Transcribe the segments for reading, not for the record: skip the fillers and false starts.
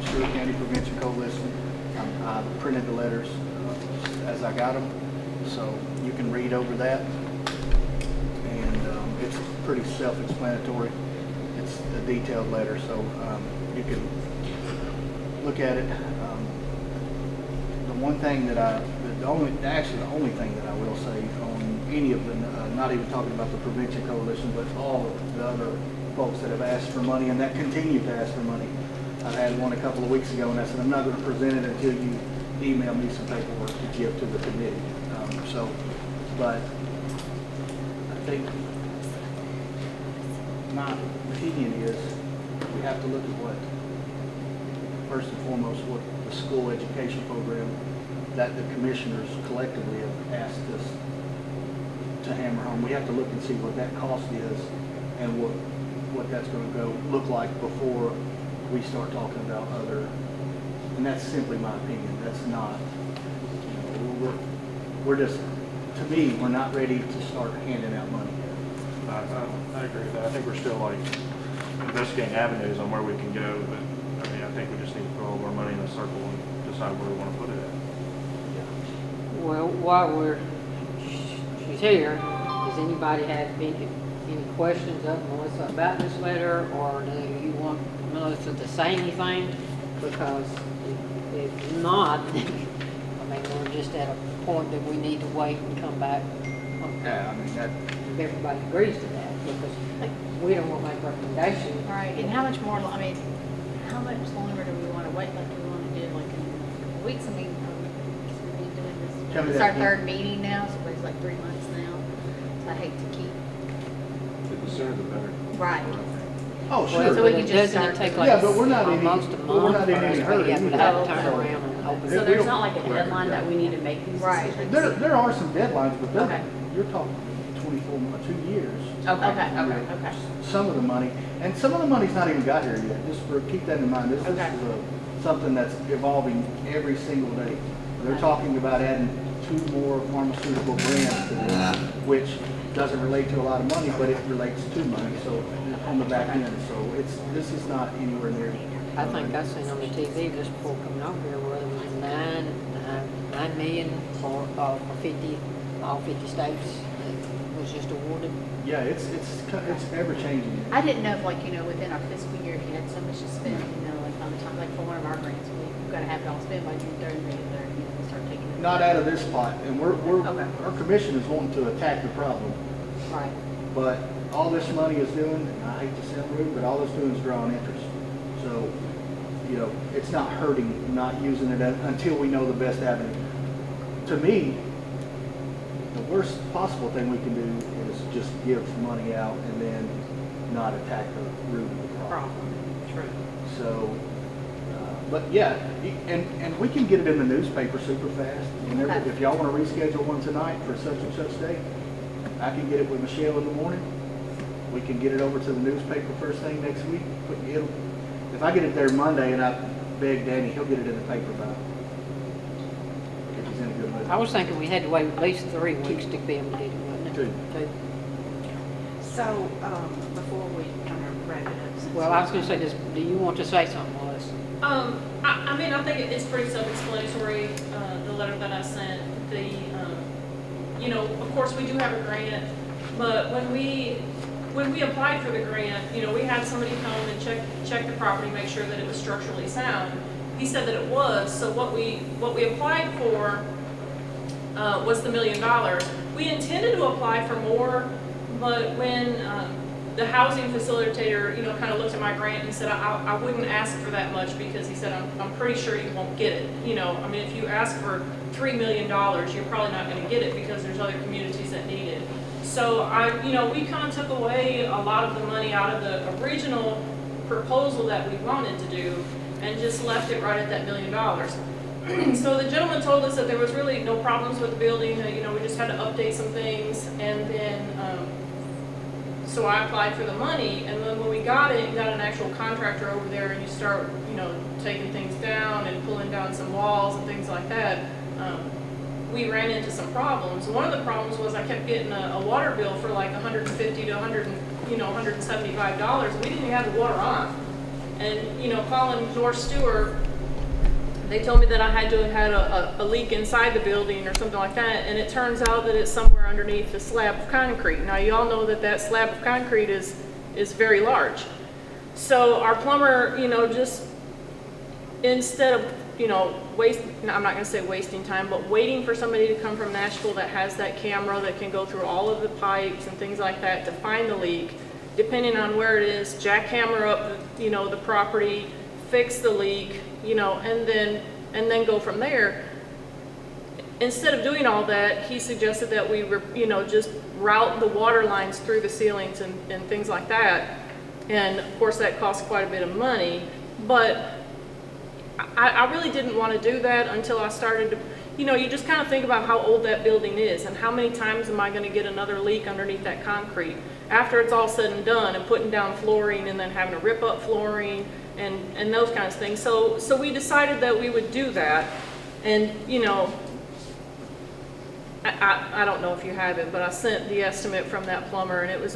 Stewart County Prevention Coalition. I printed the letters as I got them, so you can read over that. And it's pretty self-explanatory. It's a detailed letter, so you can look at it. The one thing that the only thing that I will say on any of the, not even talking about the Prevention Coalition, but all of the other folks that have asked for money and that continue to ask for money. I had one a couple of weeks ago, and I said, I'm not going to present it until you email me some paperwork to give to the committee. But I think my opinion is we have to look at what, first and foremost, what the school education program that the commissioners collectively have asked us to hammer home. We have to look and see what that cost is and what that's going to look like before we start talking about other, and that's simply my opinion. That's not, we're just, to me, we're not ready to start handing out money. I agree with that. I think we're still like investigating avenues on where we can go, but I mean, I think we just need to put all of our money in a circle and decide where we want to put it at. Well, while she's here, does anybody have any questions of Melissa about this letter, or do you want Melissa to say anything? Because if not, I mean, we're just at a point that we need to wait and come back. Yeah, I mean, that, If everybody agrees to that, because we don't want to make recommendations. Right, and how much more, I mean, how much longer do we want to wait, like, do we want to do, like, in a couple of weeks? I mean, we've been doing Tell me this, it's that our third meeting now, so it's like 3 months now, so I hate to keep. The sooner the better. Right. oh, Well, sure. So we can but just doesn't start it take doing like Yeah, but we're not in any- almost a we're month? not in any or hurry you have to either. have to Oh, turn okay. around and open So it. So there's not like a deadline that we need to make these Right. decisions? There are some deadlines, but Okay. you're talking 24 months, 2 years. Okay. Some of the money, and some of the money's not even got here yet. Keep that in mind. This Okay. is something that's evolving every single day. They're talking about adding 2 more pharmaceutical brands to this, which doesn't relate to a lot of money, but it relates to money. So on the back end, so this is not anywhere near. I think I seen on the TV just before coming over here where it was 9 million for 50, all 50 states that was just awarded. Yeah, it's ever changing. I didn't know if, like, within our fiscal year, if you had so much to spend, like, on the time, like, for one of our grants, we've got to have it all spent by June 30th, we'll start taking it. Not out of this pot, and Okay. our commission is wanting to attack the problem. Right. But all this money is doing, and I hate to sound rude, but all it's doing is drawing interest. So, it's not hurting not using it until we know the best avenue. To me, the worst possible thing we can do is just give money out and then not attack the root of the problem. True. So, but yeah, and we can get it in the newspaper super fast. Okay. If y'all want to reschedule one tonight for such and such date, I can get it with Michelle in the morning. We can get it over to the newspaper first thing next week. If I get it there Monday and I beg Danny, he'll get it in the paper by, if he's in a good mood. I was thinking we had to wait at least 3 weeks to be able to get it, wasn't it? 2. So, before we kind of wrap it up. since Well, I was going to say this, do you want to say something, Melissa? I mean, I think it's pretty self-explanatory, the letter that I sent. Of course, we do have a grant, but when we applied for the grant, we had somebody come and check the property, make sure that it was structurally sound. He said that it was, so what we applied for was the $1 million. We intended to apply for more, but when the housing facilitator, kind of looked at my grant and said, I wouldn't ask for that much, because he said, I'm pretty sure you won't get it. I mean, if you ask for $3 million, you're probably not going to get it because there's other communities that need it. So we kind of took away a lot of the money out of the original proposal that we wanted to do and just left it right at that $1 million. So the gentleman told us that there was really no problems with the building, we just had to update some things, and then so I applied for the money, and then when we got it, you got an actual contractor over there, and you start, taking things down and pulling down some walls and things like that. We ran into some problems. One of the problems was I kept getting a water bill for like $150 to $175. We didn't even have the water on. And, calling North Stewart, they told me that I had to have had a leak inside the building or something like that, and it turns out that it's somewhere underneath the slab of concrete. Now, you all know that slab of concrete is very large. So our plumber, just instead of, I'm not gonna say wasting time, but waiting for somebody to come from Nashville that has that camera that can go through all of the pipes and things like that to find the leak, depending on where it is, jackhammer up, the property, fix the leak, and then go from there. Instead of doing all that, he suggested that we just route the water lines through the ceilings and things like that. And of course that costs quite a bit of money, but I really didn't want to do that until I started to, you just kind of think about how old that building is and how many times am I going to get another leak underneath that concrete after it's all said and done, and putting down flooring and then having to rip up flooring and those kinds of things. So we decided that we would do that. And I don't know if you have it, but I sent the estimate from that plumber, and it was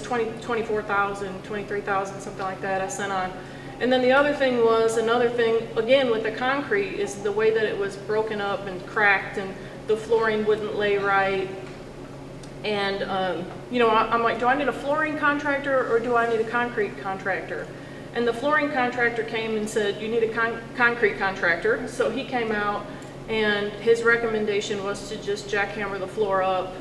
24,000, 23,000, something like that I sent on. And then the other thing, again, with the concrete, is the way that it was broken up and cracked, and the flooring wouldn't lay right. And, I'm like, do I need a flooring contractor or do I need a concrete contractor? And the flooring contractor came and said, you need a concrete contractor. So he came out, and his recommendation was to just jackhammer the floor up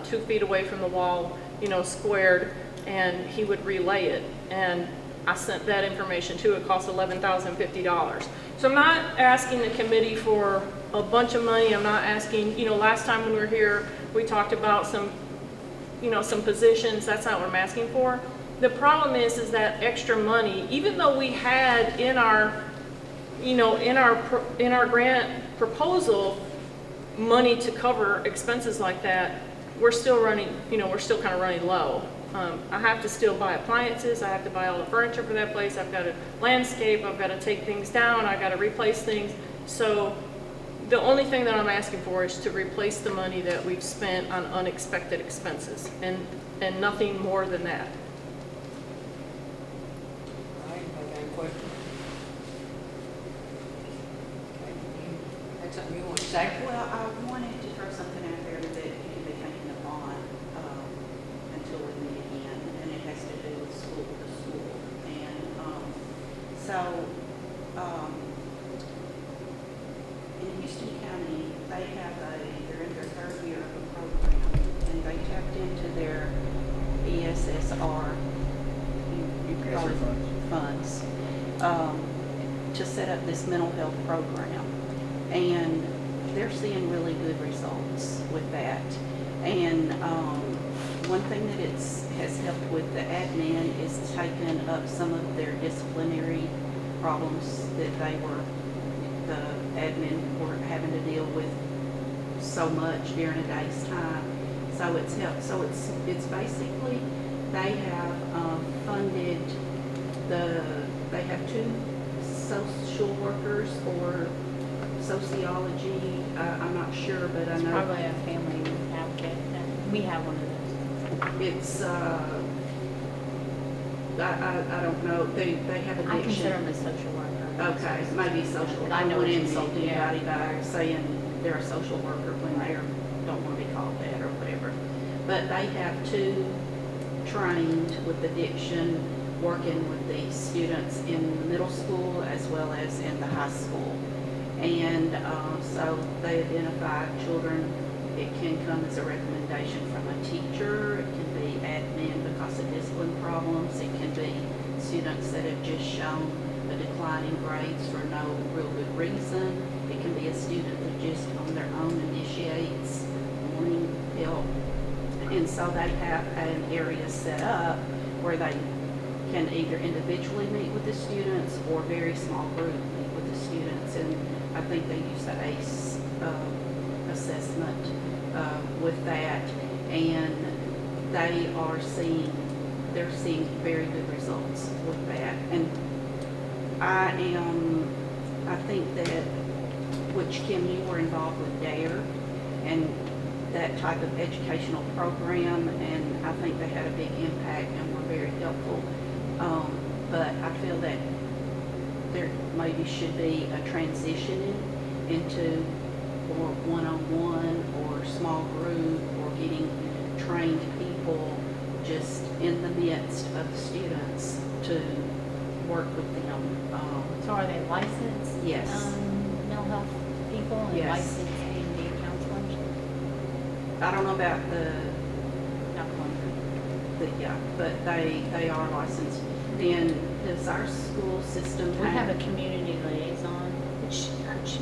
2 feet away from the wall, squared, and he would relay it. And I sent that information too. It cost $11,050. So I'm not asking the committee for a bunch of money. I'm not asking, last time when we were here, we talked about some positions. That's not what I'm asking for. The problem is that extra money, even though we had in our grant proposal money to cover expenses like that, we're still kind of running low. I have to still buy appliances. I have to buy all the furniture for that place. I've got to landscape. I've got to take things down. I've got to replace things. So the only thing that I'm asking for is to replace the money that we've spent on unexpected expenses, and nothing more than that. All right, anybody got any questions? That's something you want to say? Well, I wanted to throw something out there that you can be thinking upon until we meet again, and it has to do with school to school. And in Houston County, they're in their 3rd year of a program, and they tapped into their ESSR funds to set up this mental health program. And they're seeing really good results with that. And one thing that has helped with the admin is taking up some of their disciplinary problems that the admin were having to deal with so much during a day's time. So it's helped. So it's basically, they have funded they have 2 social workers or sociology, I'm not sure, but I know. Probably a family advocate. We have one of those. It's, I don't know, they have addiction. I consider them a social worker. Okay, maybe social. But I know what you mean, insult yeah. anybody by saying they're a social worker when they don't want to be called that or whatever. But they have 2 trained with addiction, working with the students in the middle school as well as in the high school. And so they identify children. It can come as a recommendation from a teacher. It can be admin because of discipline problems. It can be students that have just shown a decline in grades for no real good reason. It can be a student that just on their own initiates wanting help. And so they have an area set up where they can either individually meet with the students or very small group meet with the students. And I think they use the ACE assessment with that, and they're seeing very good results with that. And I think that, which Kim, you were involved with DARE and that type of educational program, and I think they had a big impact and were very helpful. But I feel that there maybe should be a transitioning into or one-on-one or small group or getting trained people just in the midst of the students to work with them. So are they licensed? Yes. Mental health people and Yes. licensed AMD counselors? I don't know about Not one. yeah, but they are licensed. And does our school system We have a community liaison, which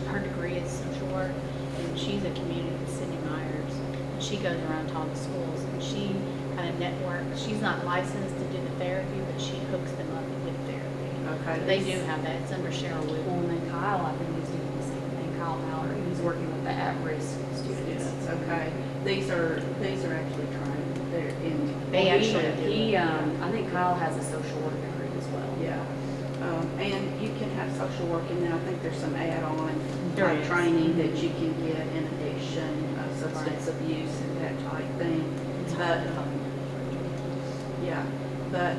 her degree is social work, and she's a community with Sydney Myers. And she goes around to all the schools, and she kind of networks. She's not licensed to do the therapy, but she hooks them up with therapy. Okay. So they do have that. It's under Cheryl Well, Wood. and then Kyle, I think, is doing the same thing. Kyle Mallory, he's working with the at-risk students. Students, okay. These are actually trained. They're in. They Well, actually do. I think Kyle has a social work degree as well. Yeah. And you can have social work, and then I think there's some add-on There type is. training that you can get in addiction, substance abuse and that type thing. But, yeah, but,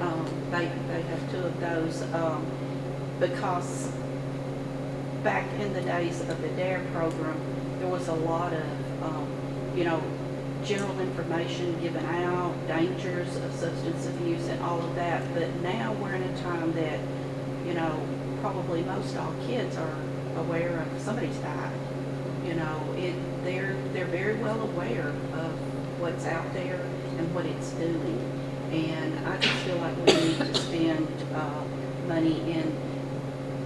they have two of those, because back in the days of the DARE program, there was a lot of, general information given out, dangers of substance abuse and all of that. But now we're in a time that, probably most all kids are aware of somebody's died. They're very well aware of what's out there and what it's doing. And I just feel like we need to spend money in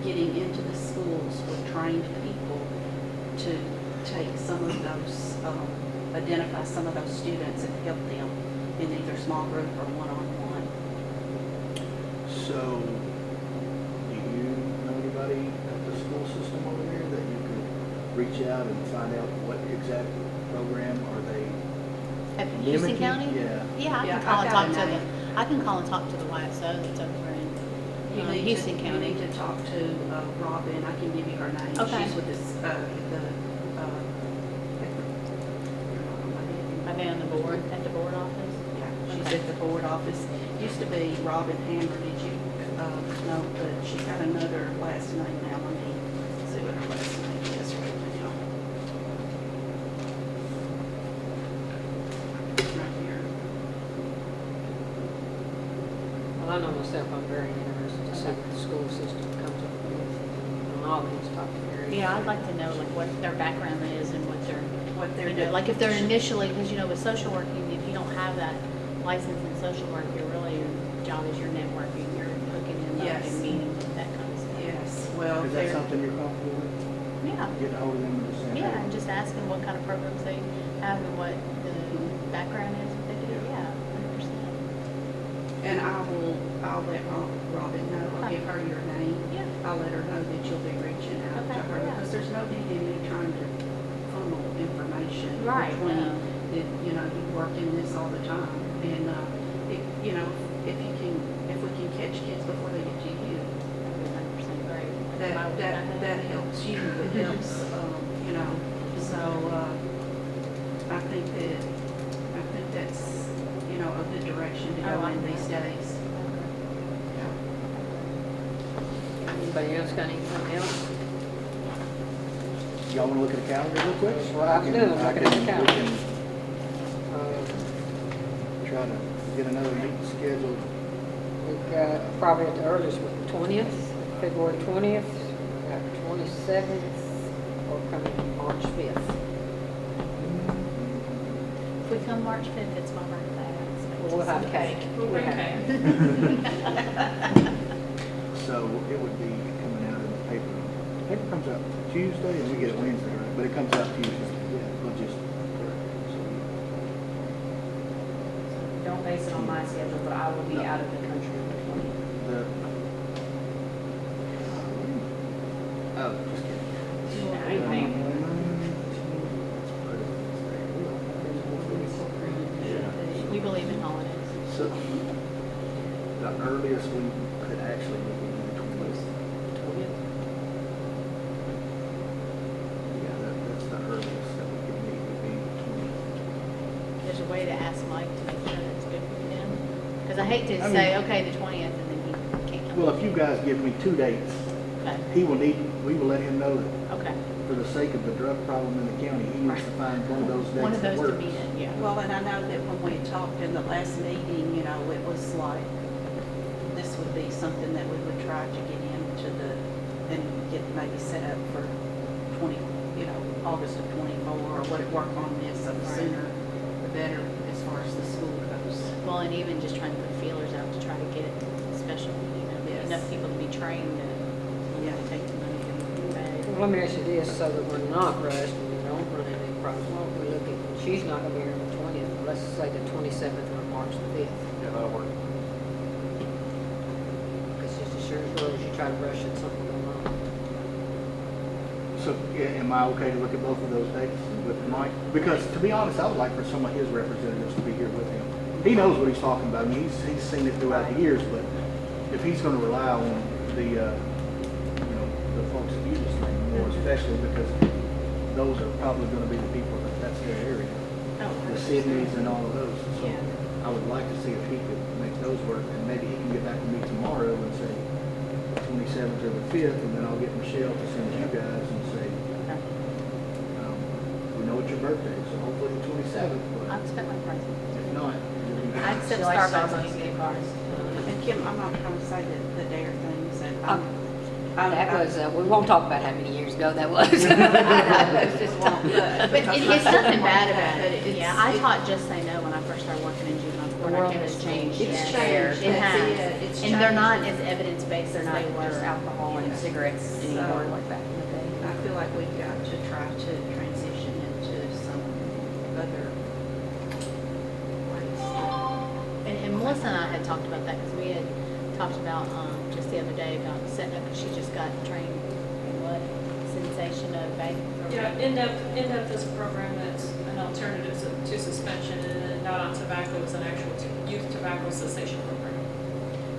getting into the schools with trained people to take some of those, identify some of those students and help them in either small group or one-on-one. So, do you know anybody at the school system over here that you could reach out and find out what exact program are they? At Houston mimicking? County? Yeah. Yeah, I Yeah, can call and I've talk got to a them. name. I can call and talk to the YSO that's over in Houston You County. need to talk to Robin. I can give you her name. Okay. She's with this, Are they on the board, at the board office? yeah, she's Okay. at the board office. Used to be Robin Hammer, did you know? But she's got another last name now. Let me see what her last name is right now. Right here. Well, I know myself, I'm very interested to see what the school system comes up with on all these topic areas. Yeah, I'd like to know like what their background is and what they're Doing. like if they're initially, because with social working, if you don't have that license in social work, your job is your networking, you're hooking them up Yes. and meeting, that kind of stuff. Yes, well, Is that they're, something you're comfortable with? Yeah, Getting hold of them and just saying, yeah, hey, and just asking what kind of programs they have and what the background is if they do, yeah, 100%. and I'll let Robin know. I'll give her your name. Yeah. I'll let her know that you'll be reaching out to Okay, her, yeah. because there's no need in me trying to funnel information Right, between, no. you work in this all the time. And, if we can catch kids before they get to you, 100% great. that helps you, it helps, so, I think that's, a good direction to I go like in these that. days. Anybody else got anything else? y'all want to look at the calendar real quick? That's what I'm doing, looking at the calendar. We can try to get another meeting scheduled. We've got probably at the earliest, with the 20th, February 20th, we've got 27th, or coming March 5th. If we come March 5th, it's my birthday. I expect We'll have some cake. We'll bring have- cake. So it would be coming out in the paper. I think it comes out Tuesday and we get it Wednesday, right? But it comes out Tuesday. Yeah, we'll just. Don't base it on my schedule, but I will be No. out of the country on the 20th. Oh, just kidding. We believe in holidays. So the earliest we could actually would be the 20th. Yeah, that's the earliest that we could meet would be the There's a way to ask Mike to make sure that's good for him. Because I hate to I say, mean- okay, the 20th, and then he can't 20th. come. Well, if you guys give me 2 dates Okay, we will let him know that okay. for the sake of the drug problem in the county, he needs to find one of those One dates of that those to works. meet it, yeah. Well, and I know that when we talked in the last meeting, you know, it was like, this would be something that we would try to get into and get maybe set up for 20, you know, August of 24, or would it work on this, so the Right. sooner the better as far as the school goes. Well, and even just trying to put feelers out to try to get it special, you know, Yes. enough people to be trained to take the money and pay. Well, let me ask you this, so that we're not rushed and we don't run into any problems. Why don't we look at, she's not gonna be here on the 20th, let's say the 27th or March the 5th. Yeah, that'll work. It's just as sure as well as you try to rush it, something going on. So, am I okay to look at both of those dates with Mike? Because, to be honest, I would like for some of his representatives to be here with him. He knows what he's talking about. I mean, he's seen it throughout the years, but if he's gonna rely on the, you know, the folks that use this thing more, especially because those are probably gonna be the people that's their area. Oh, The Sydneys and all of those. So Yeah. I would like to see if he could make those work, and maybe he can get back with me tomorrow and say 27th or the 5th, and then I'll get Michelle to send you guys and say, Okay. we know it's your birthday, so hopefully the 27th, but I've spent my price. if not, I accept She likes Starbucks Starbucks gift gift cards. And Kim, I'm not trying to say that the dare things and That was, we won't talk about how many years ago that was. It's just won't, But it's nothing bad about But it. it's- Yeah, I taught Just Say No when I first started working in juvenile court. The I world can't has just changed. It's yeah. changed. It That's has. it. It's And they're not changed. as evidence-based They're as not they were. just alcohol and Yeah. cigarettes anymore So- like back in the day. I feel like we've got to try to transition into some other ways. And Melissa and I had talked about that because we had talked about, just the other day about setting up, because she just got trained in what? Sensation of bank. Yeah, in-depth is a program that's an alternative to suspension, and then not on tobacco is an actual youth tobacco cessation program.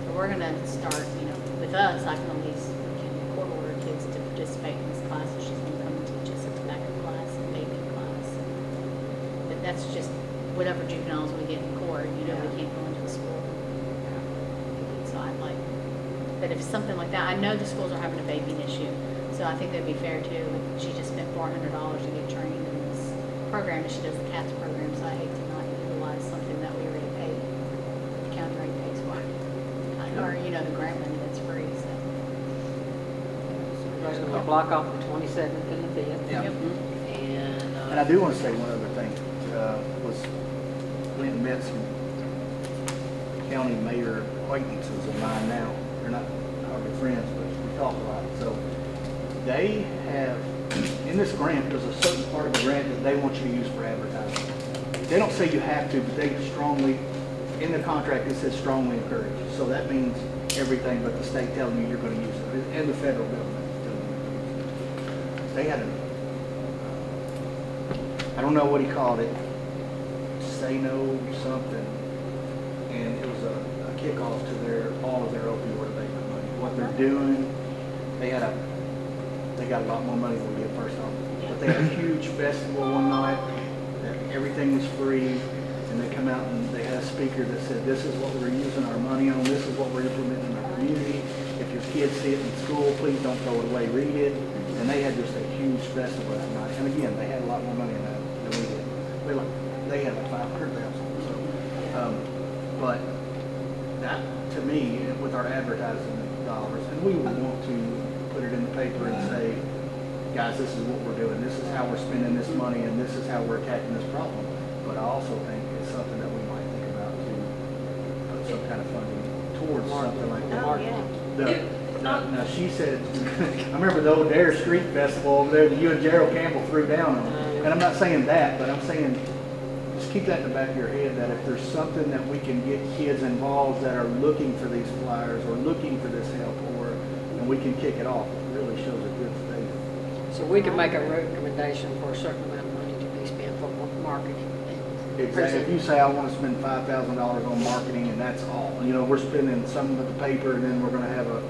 So we're gonna start, you know, with us, like on these, we can court order kids to participate in this class. So she's gonna come and teach us a tobacco class, a vaping class. But that's just whatever juveniles we get in court, you know, we can't go into the school. So I'd like, but if something like that, I know the schools are having a vaping issue, so I think that'd be fair too. She just spent $400 to get trained in this program, and she does the CATS program, so I hate to not utilize something that we already paid, the county already pays for. Or, you know, the grant money that's free, so. Everybody's gonna block off the 27th and the 5th. Yeah. Yep. And I do want to say one other thing, was went and met some county mayor acquaintances of mine now. They're not hardly friends, but we talk a lot. So they have, in this grant, there's a certain part of the grant that they want you to use for advertising. They don't say you have to, but they strongly, in the contract, it says strongly encourage. So that means everything but the state telling you you're going to use it, and the federal government telling you you're going to use it. They had I don't know what he called it, Say No something, and it was a kickoff to all of their opioid abatement money. What they're doing, they got a lot more money than we did first off. But they had a huge festival one night, that everything was free, and they come out and they had a speaker that said, this is what we're using our money on, this is what we're implementing in our community. If your kids see it in school, please don't throw it away, read it. And they had just a huge festival that night. And again, they had a lot more money than that than we did. They had like 500,000. So, but that, to me, with our advertising dollars, and we would want to put it in the paper and say, guys, this is what we're doing, this is how we're spending this money, and this is how we're attacking this problem. But I also think it's something that we might think about to put some kind of funding towards something like that. Oh, yeah. Now, she said, I remember the old Dare Street Festival over there that you and Gerald Campbell threw down on. And I'm not saying that, but I'm saying, just keep that in the back of your head, that if there's something that we can get kids involved that are looking for these flyers or looking for this help, and we can kick it off, it really shows a good faith. So we can make a recommendation for a certain amount of money to be spent for marketing. Exactly. If you say, I want to spend $5,000 on marketing and that's all, we're spending some of the paper and then we're going to have a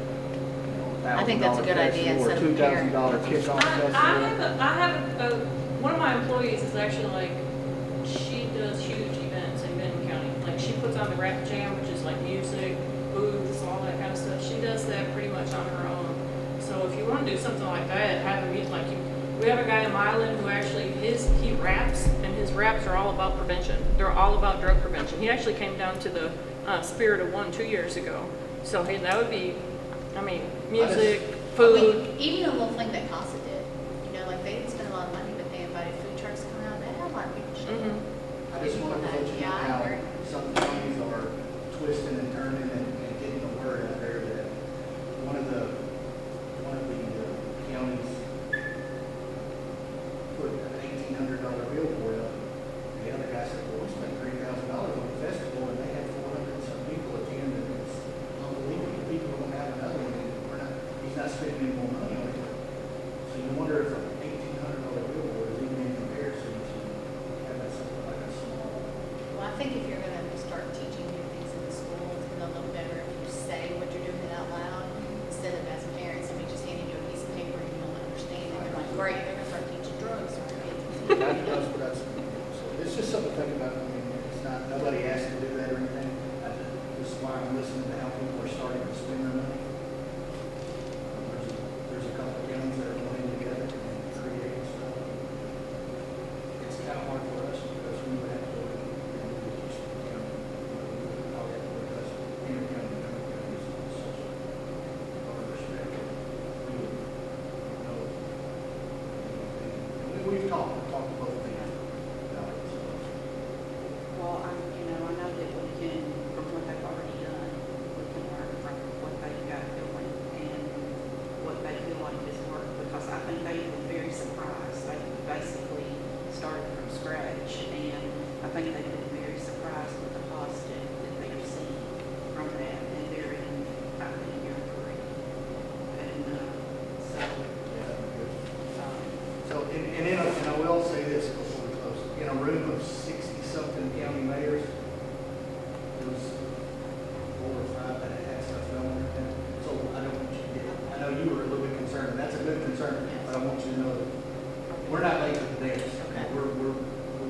I think that's a good idea or instead of $2,000 kickoff festival. I have one of my employees is actually like, she does huge events in Benton County. Like she puts on the rap jam, which is like music, booths, all that kind of stuff. She does that pretty much on her own. So if you want to do something like that, have him use we have a guy in Milan who actually, he raps, and his raps are all about prevention. They're all about drug prevention. He actually came down to the Spirit of One 2 years ago. So hey, that would be, I mean, music, food. Even a little thing that Casa did, you know, like they didn't spend a lot of money, but they invited food trucks to come out. They had a lot of people show up. I just want to let you know Yeah, I how agree. some counties are twisting and turning and getting the word out there that one of the counties put an $1,800 billboard up. The other guy said, well, we spent $3,000 on the festival and they had 400 and some people attend, and it's unbelievable. People don't have another one, and he's not spending any more money on it. So you wonder if an $1,800 billboard is even in comparison to having something like a small. Well, I think if you're gonna start teaching new things in the schools, it's gonna look better if you say what you're doing out loud, instead of as parents, somebody just handing you a piece of paper and you don't understand it. They're like, great, they're gonna start teaching drugs to our kids. So it's just something to think about. I mean, it's not, nobody asked to do that or anything. This is why I'm listening to how people are starting to spend their money. There's a couple of counties that are going together and creating stuff. It's kind of hard for us because we would have to go in and do each county. All that because intercounty government is such a respect. We would know. And we've talked to both of them about it. So. Well, I know that we can, from what they've already done, we can learn from what they've got going and what they feel like is work, because I think they were very surprised. They basically started from scratch, and I think they've been very surprised with the positive that they're seeing from that, and they're in, I think, year 3. And so, So, and I will say this before we close. In a room of 60-something county mayors, there was 4 or 5 that had stuff going on. So I don't want you to get, I know you were a little bit concerned, and that's a good concern, but I want you to know that we're not late to the dance. Okay. We're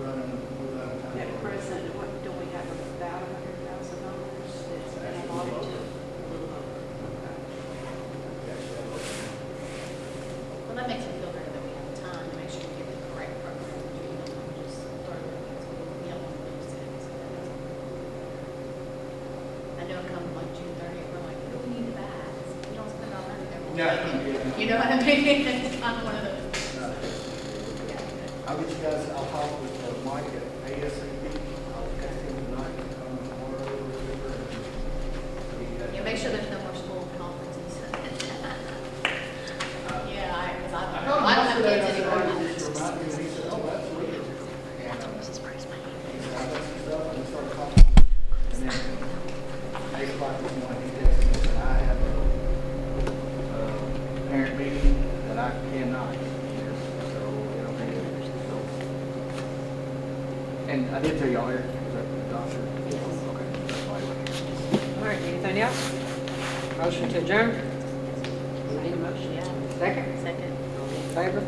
running time. at present, what do we have, about $100,000 that's been allotted to? A little over. Well, that makes me feel better that we have time to make sure we get the correct program, you know, not just throw it against we don't want to lose it. So that's- I know come like June 30th, we're like, what do we need to buy? We don't spend our money there. Yeah. You know what I mean? It's kind of one of those. I'll get you guys, I'll talk with Mike at ASAP. I'll text him tonight and come tomorrow or whatever. Yeah, make sure there's no more school conferences. Yeah, because I don't have kids anymore. Just remind me, and he said, oh, that's weird. And, he said, I got some stuff, and we started talking. And then, 8 o'clock this morning, he texted me, and I have a parent meeting that I cannot hear. So, it'll be, so. And I did tell y'all here, is that the doctor? Yes. Okay, that's why I went here. All right, anything else? Motion to adjourn? Need a motion? Yeah. Second? Second. All in favor?